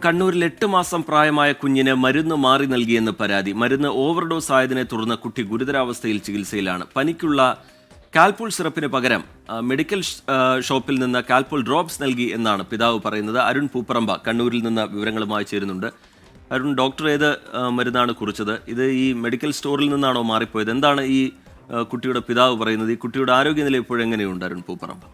കണ്ണൂരിൽ 8 മാസം പ്രായമായ കുഞ്ഞിന് മരുന്ന് മാറി നൽകിയെന്ന് പരാതി. മരുന്ന് ഓവർഡോസ് ആയതിനെ തുടർന്ന് കുട്ടി ഗുരുതരാവസ്ഥയിൽ ചികിത്സയിലാണ്. പനിക്കുള്ള കാൽപോൾ സിറപ്പിന് പകരം മെഡിക്കൽ ഷോപ്പിൽ നിന്ന് കാൽപോൾ ഡ്രോപ്സ് നൽകി എന്നാണ് പിതാവ് പറയുന്നത്. അരുൺ പൂപ്പറമ്പ കണ്ണൂരിൽ നിന്ന് വിവരങ്ങളുമായി ചേരുന്നുണ്ട്. അരുൺ, ഡോക്ടർ ഏത് മരുന്നാണ് കുറിച്ചത്? ഇത് ഈ മെഡിക്കൽ സ്റ്റോറിൽ നിന്നാണോ മാറിപ്പോയത്? എന്താണ് ഈ കുട്ടിയുടെ പിതാവ് പറയുന്നത്? ഈ കുട്ടിയുടെ ആരോഗ്യനില ഇപ്പോഴെങ്ങനെയുണ്ട് അരുൺ പൂപ്പറമ്പ?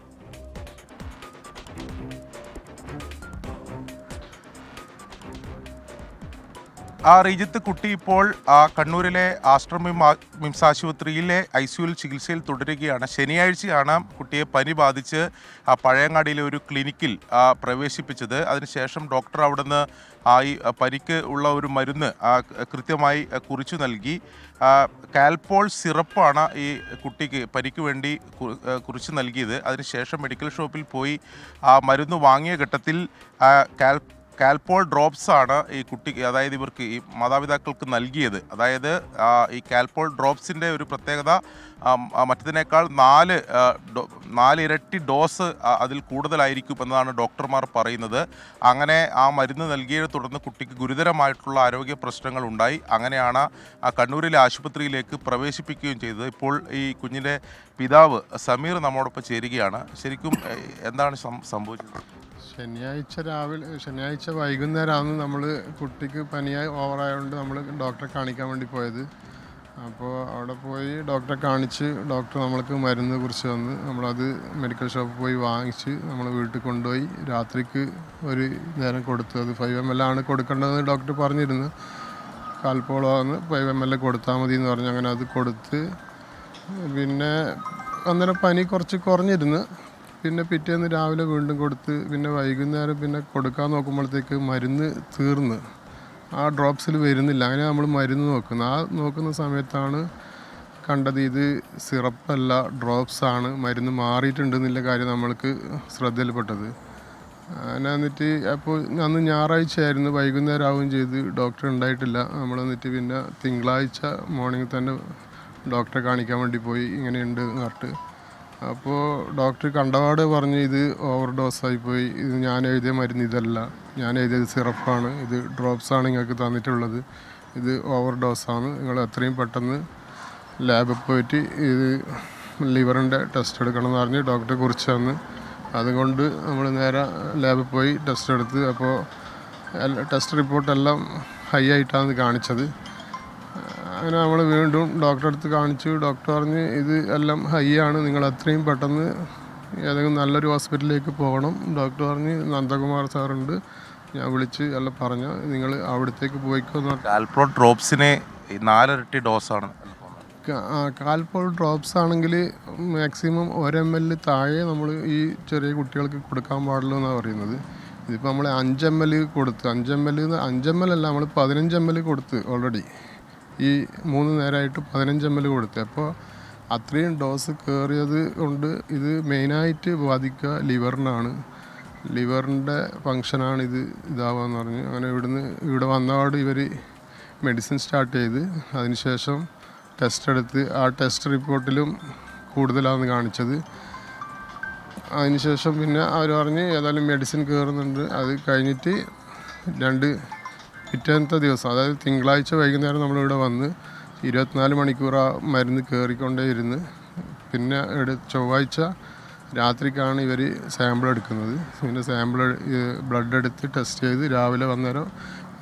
റീജിത്ത്, കുട്ടി ഇപ്പോൾ കണ്ണൂരിലെ ആസ്റ്റർ മിംസ് ആശുപത്രിയിലെ ICUവിൽ ചികിത്സയിൽ തുടരുകയാണ്. ശനിയാഴ്ചയാണ് കുട്ടിയെ പനി ബാധിച്ച് പഴയങ്ങാടിയിലെ ഒരു ക്ലിനിക്കിൽ പ്രവേശിപ്പിച്ചത്. അതിനുശേഷം ഡോക്ടർ അവിടുന്ന് ഈ പനിക്ക് ഉള്ള ഒരു മരുന്ന് കൃത്യമായി കുറിച്ചു നൽകി. കാൽപോൾ സിറപ്പാണ് ഈ കുട്ടിക്ക് പനിക്ക് വേണ്ടി കുറിച്ച് നൽകിയത്. അതിനുശേഷം മെഡിക്കൽ ഷോപ്പിൽ പോയി മരുന്ന് വാങ്ങിയ ഘട്ടത്തിൽ കാൽപോൾ ഡ്രോപ്സ് ആണ് ഈ കുട്ടിക്ക്, അതായത് ഇവർക്ക് ഈ മാതാപിതാക്കൾക്ക് നൽകിയത്. അതായത് ഈ കാൽപോൾ ഡ്രോപ്സിൻ്റെ ഒരു പ്രത്യേകത മറ്റതിനേക്കാൾ 4 ഇരട്ടി ഡോസ് അതിൽ കൂടുതലായിരിക്കും എന്നതാണ് ഡോക്ടർമാർ പറയുന്നത്. അങ്ങനെ ആ മരുന്ന് നൽകിയതിനെ തുടർന്ന് കുട്ടിക്ക് ഗുരുതരമായിട്ടുള്ള ആരോഗ്യ പ്രശ്നങ്ങൾ ഉണ്ടായി. അങ്ങനെയാണ് കണ്ണൂരിലെ ആശുപത്രിയിലേക്ക് പ്രവേശിപ്പിക്കുകയും ചെയ്തത്. ഇപ്പോൾ ഈ കുഞ്ഞിൻ്റെ പിതാവ് സമീർ നമ്മോടൊപ്പം ചേരുകയാണ്. ശരിക്കും എന്താണ് സംഭവിച്ചത്? ശനിയാഴ്ച വൈകുന്നേരമാണ് നമ്മൾ കുട്ടിക്ക് പനിയായി ഓവറായതുകൊണ്ട് നമ്മൾ ഡോക്ടറെ കാണിക്കാൻ വേണ്ടി പോയത്. അപ്പോൾ അവിടെ പോയി ഡോക്ടറെ കാണിച്ച് ഡോക്ടർ നമ്മൾക്ക് മരുന്ന് കുറിച്ച് തന്ന് നമ്മളത് മെഡിക്കൽ ഷോപ്പിൽ പോയി വാങ്ങിച്ച് നമ്മൾ വീട്ടിൽ കൊണ്ടുപോയി രാത്രിക്ക് ഒരു നേരം കൊടുത്തു. അത് 5 ml ആണ് കൊടുക്കേണ്ടതെന്ന് ഡോക്ടർ പറഞ്ഞിരുന്നു. കാൽപോളാന്ന് 5 ml കൊടുത്താൽ മതി എന്ന് പറഞ്ഞ് അങ്ങനെ അത് കൊടുത്ത്. പിന്നെ അന്നേരം പനി കുറച്ച് കുറഞ്ഞിരുന്നു. പിന്നെ പിറ്റേന്ന് രാവിലെ വീണ്ടും കൊടുത്ത്. പിന്നെ വൈകുന്നേരം പിന്നെ കൊടുക്കാൻ നോക്കുമ്പോഴത്തേക്ക് മരുന്ന് തീർന്ന് ആ ഡ്രോപ്സിൽ വരുന്നില്ല. അങ്ങനെ നമ്മൾ മരുന്ന് നോക്കുന്ന സമയത്താണ് കണ്ടത് ഇത് സിറപ്പല്ല, ഡ്രോപ്സാണ്. മരുന്ന് മാറിയിട്ടുണ്ടെന്നുള്ള കാര്യം നമ്മൾക്ക് ശ്രദ്ധയിൽപ്പെട്ടത്. അങ്ങനെ എന്നിട്ട് അപ്പോൾ അന്ന് ഞായറാഴ്ചയായിരുന്നു, വൈകുന്നേരം ആവുകയും ചെയ്ത്. ഡോക്ടർ ഉണ്ടായിട്ടില്ല. നമ്മൾ എന്നിട്ട് പിന്നെ തിങ്കളാഴ്ച മോർണിംഗ് തന്നെ ഡോക്ടറെ കാണിക്കാൻ വേണ്ടി പോയി. ഇങ്ങനെയുണ്ട് എന്ന് പറഞ്ഞിട്ട്. അപ്പോൾ ഡോക്ടർ കണ്ടപാട് പറഞ്ഞു ഇത് ഓവർ ഡോസായിപ്പോയി, ഇത് ഞാൻ എഴുതിയ മരുന്ന് ഇതല്ല, ഞാൻ എഴുതിയത് സിറപ്പാണ്, ഇത് ഡ്രോപ്സാണ് നിങ്ങൾക്ക് തന്നിട്ടുള്ളത്, ഇത് ഓവർ ഡോസാണ്, നിങ്ങൾ എത്രയും പെട്ടെന്ന് ലാബിൽ പോയിട്ട് ഇത് ലിവറിൻ്റെ ടെസ്റ്റ് എടുക്കണം എന്ന് പറഞ്ഞ് ഡോക്ടറെ കുറിച്ച് തന്ന്. അതുകൊണ്ട് നമ്മൾ നേരെ ലാബിൽ പോയി ടെസ്റ്റ് എടുത്ത്. അപ്പോൾ ടെസ്റ്റ് റിപ്പോർട്ടെല്ലാം ഹൈ ആയിട്ടാണ് കാണിച്ചത്. അങ്ങനെ നമ്മൾ വീണ്ടും ഡോക്ടറെ അടുത്ത് കാണിച്ചു. ഡോക്ടർ പറഞ്ഞ് ഇത് എല്ലാം ഹൈ ആണ്, നിങ്ങൾ എത്രയും പെട്ടെന്ന് ഏതെങ്കിലും നല്ലൊരു ഹോസ്പിറ്റലിലേക്ക് പോകണം. ഡോക്ടർ പറഞ്ഞ് നന്ദകുമാർ സാറുണ്ട്, ഞാൻ വിളിച്ച് എല്ലാം പറഞ്ഞു, നിങ്ങൾ അവിടത്തേക്ക് പോയിക്കോന്ന്. കാൽപോൾ ഡ്രോപ്സിന് 4 ഇരട്ടി ഡോസാണ്. കാൽപോൾ ഡ്രോപ്സ് ആണെങ്കിൽ മാക്സിമം 1 ml താഴെ നമ്മൾ ഈ ചെറിയ കുട്ടികൾക്ക് കൊടുക്കാൻ പാടുള്ളൂ എന്നാണ് പറയുന്നത്. ഇതിപ്പോൾ നമ്മൾ 5 ml കൊടുത്ത്, 5 ml അല്ല, നമ്മൾ 15 ml കൊടുത്ത് ഓൾറെഡി. ഈ 3 നേരമായിട്ട് 15 ml കൊടുത്ത്. അപ്പോൾ അത്രയും ഡോസ് കയറിയത് കൊണ്ട് ഇത് മെയിനായിട്ട് ബാധിക്കുക ലിവറിനാണ്. ലിവറിൻ്റെ ഫങ്ഷനാണ് ഇത് ഇതാവാന്ന് പറഞ്ഞു. അങ്ങനെ ഇവിടെ വന്നപാട് ഇവർ മെഡിസിൻ സ്റ്റാർട്ട് ചെയ്ത് അതിനുശേഷം ടെസ്റ്റ് എടുത്ത്. ആ ടെസ്റ്റ് റിപ്പോർട്ടിലും കൂടുതലാണ് കാണിച്ചത്. അതിനുശേഷം പിന്നെ അവർ പറഞ്ഞ് ഏതായാലും മെഡിസിൻ കയറുന്നുണ്ട്. അത് കഴിഞ്ഞിട്ട് പിറ്റേന്നത്തെ ദിവസം, അതായത് തിങ്കളാഴ്ച വൈകുന്നേരം നമ്മളിവിടെ വന്ന് 24 മണിക്കൂർ ആ മരുന്ന് കയറിക്കൊണ്ടേയിരുന്ന്. പിന്നെ ചൊവ്വാഴ്ച രാത്രിക്കാണ് ഇവർ സാമ്പിൾ എടുക്കുന്നത്. പിന്നെ ബ്ലഡ് എടുത്ത് ടെസ്റ്റ് ചെയ്ത് രാവിലെ വന്നേരം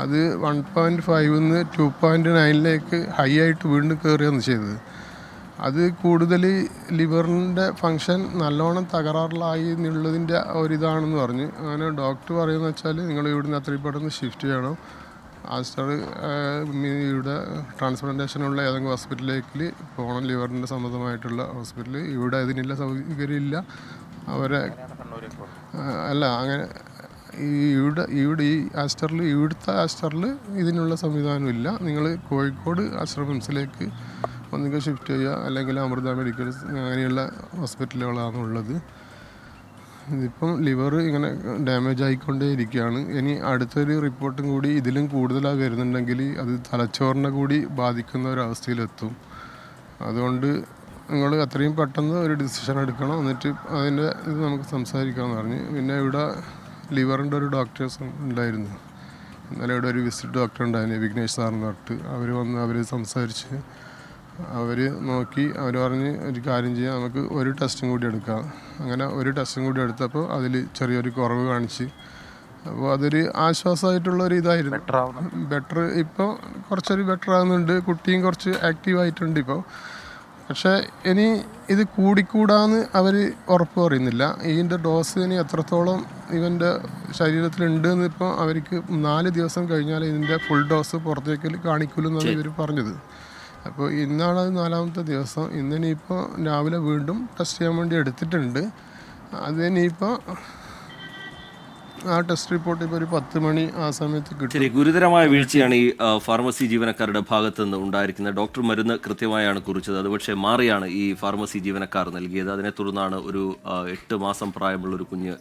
അത് 1.5 2.9 ഹൈ ആയിട്ട് വീണ്ടും കയറുകയാണ് ചെയ്തത്. അത് കൂടുതൽ ലിവറിൻ്റെ ഫങ്ഷൻ നല്ലോണം തകരാറിലായി എന്നുള്ളതിൻ്റെ ഒരിതാണെന്ന് പറഞ്ഞു. അങ്ങനെ ഡോക്ടർ പറയുന്നത് വെച്ചാൽ നിങ്ങൾ ഇവിടുന്ന് എത്രയും പെട്ടെന്ന് ഷിഫ്റ്റ് ചെയ്യണം, ആസ്റ്റർ ഇവിടെ ട്രാൻസ്പ്ലാന്റേഷനുള്ള ഏതെങ്കിലും ഹോസ്പിറ്റലിലേക്ക് പോകണം, ലിവറിൻ്റെ സംബന്ധമായിട്ടുള്ള ഹോസ്പിറ്റൽ. ഇവിടെ ഇതിനുള്ള സൗകര്യമില്ല. അവരെ അല്ല, അങ്ങനെ ഇവിടെ ഈ ഇവിടുത്തെ ആസ്റ്ററിൽ ഇതിനുള്ള സംവിധാനമില്ല. നിങ്ങൾ കോഴിക്കോട് ആസ്റ്റർ മിംസിലേക്ക് ഒന്നുകിൽ ഷിഫ്റ്റ് ചെയ്യുക, അല്ലെങ്കിൽ അമൃത മെഡിക്കൽസ് അങ്ങനെയുള്ള ഹോസ്പിറ്റലുകളാണ് ഉള്ളത്. ഇതിപ്പം ലിവർ ഇങ്ങനെ ഡാമേജ് ആയിക്കൊണ്ടേ ഇരിക്കുകയാണ്. ഇനി അടുത്തൊരു റിപ്പോർട്ടും കൂടി ഇതിലും കൂടുതലായി വരുന്നുണ്ടെങ്കിൽ അത് തലച്ചോറിനെ കൂടി ബാധിക്കുന്ന ഒരവസ്ഥയിലെത്തും. അതുകൊണ്ട് നിങ്ങൾ എത്രയും പെട്ടെന്ന് ഒരു ഡിസിഷൻ എടുക്കണം, എന്നിട്ട് അതിൻ്റെ ഇത് നമുക്ക് സംസാരിക്കാമെന്ന് പറഞ്ഞ്. പിന്നെ ഇവിടെ ലിവറിൻ്റെ ഒരു ഡോക്ടേഴ്സ് ഉണ്ടായിരുന്നു. ഇന്നലെ ഇവിടെ ഒരു വിസിറ്റ് ഡോക്ടർ ഉണ്ടായിരുന്നു, വിഘ്നേഷ് സാറിന് പറഞ്ഞിട്ട്. അവർ വന്ന് അവർ സംസാരിച്ച് അവർ നോക്കി, അവർ പറഞ്ഞ് ഒരു കാര്യം ചെയ്യാം, നമുക്ക് ഒരു ടെസ്റ്റും കൂടി എടുക്കാം. അങ്ങനെ ഒരു ടെസ്റ്റും കൂടി എടുത്തപ്പോൾ അതിൽ ചെറിയൊരു കുറവ് കാണിച്ച്. അപ്പോൾ അതൊരു ആശ്വാസമായിട്ടുള്ളൊരു ഇതായിരുന്നു. ബെറ്റർ ഇപ്പോൾ കുറച്ചൊരു ബെറ്റർ ആകുന്നുണ്ട്, കുട്ടിയും കുറച്ച് ആക്റ്റീവായിട്ടുണ്ട് ഇപ്പോൾ. പക്ഷേ ഇനി ഇത് കൂടിക്കൂടാന്ന് അവർ ഉറപ്പ് പറയുന്നില്ല. ഇതിൻ്റെ ഡോസ് ഇനി എത്രത്തോളം ഇവൻ്റെ ശരീരത്തിലുണ്ട് എന്ന് ഇപ്പോൾ അവർക്ക് 4 ദിവസം കഴിഞ്ഞാൽ ഇതിൻ്റെ ഫുൾ ഡോസ് പുറത്തേക്ക് കാണിക്കുള്ളൂ എന്നാണ് ഇവർ പറഞ്ഞത്. അപ്പോൾ ഇന്നാണ് അത് 4ാമത്തെ ദിവസം. ഇന്നിനിപ്പോൾ രാവിലെ വീണ്ടും ടെസ്റ്റ് ചെയ്യാൻ വേണ്ടി എടുത്തിട്ടുണ്ട്. അതിനിപ്പോൾ ആ ടെസ്റ്റ് റിപ്പോർട്ട് ഇപ്പോൾ ഒരു 10 മണി ആ സമയത്ത് കിട്ടും. ശരി, ഗുരുതരമായ വീഴ്ചയാണ് ഈ ഫാർമസി ജീവനക്കാരുടെ ഭാഗത്ത് നിന്ന് ഉണ്ടായിരിക്കുന്നത്. ഡോക്ടർ മരുന്ന് കൃത്യമായാണ് കുറിച്ചത്, അത് പക്ഷേ മാറിയാണ് ഈ ഫാർമസി ജീവനക്കാർ നൽകിയത്. അതിനെ തുടർന്നാണ് ഒരു 8 മാസം പ്രായമുള്ള ഒരു കുഞ്ഞ്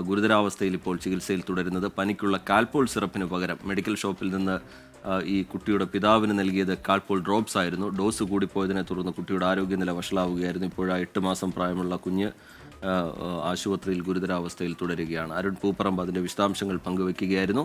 ഗുരുതരാവസ്ഥയിൽ ഇപ്പോൾ ചികിത്സയിൽ തുടരുന്നത്. പനിക്കുള്ള കാൽപോൾ സിറപ്പിന് പകരം മെഡിക്കൽ ഷോപ്പിൽ നിന്ന് ഈ കുട്ടിയുടെ പിതാവിന് നൽകിയത് കാൽപോൾ ഡ്രോപ്സ് ആയിരുന്നു. ഡോസ് കൂടിപ്പോയതിനെ തുടർന്ന് കുട്ടിയുടെ ആരോഗ്യനില വഷളാവുകയായിരുന്നു. ഇപ്പോഴാ 8 മാസം പ്രായമുള്ള കുഞ്ഞ് ആശുപത്രിയിൽ ഗുരുതരാവസ്ഥയിൽ തുടരുകയാണ്. അരുൺ പൂപ്പറമ്പ് അതിൻ്റെ വിശദാംശങ്ങൾ പങ്കുവയ്ക്കുകയായിരുന്നു.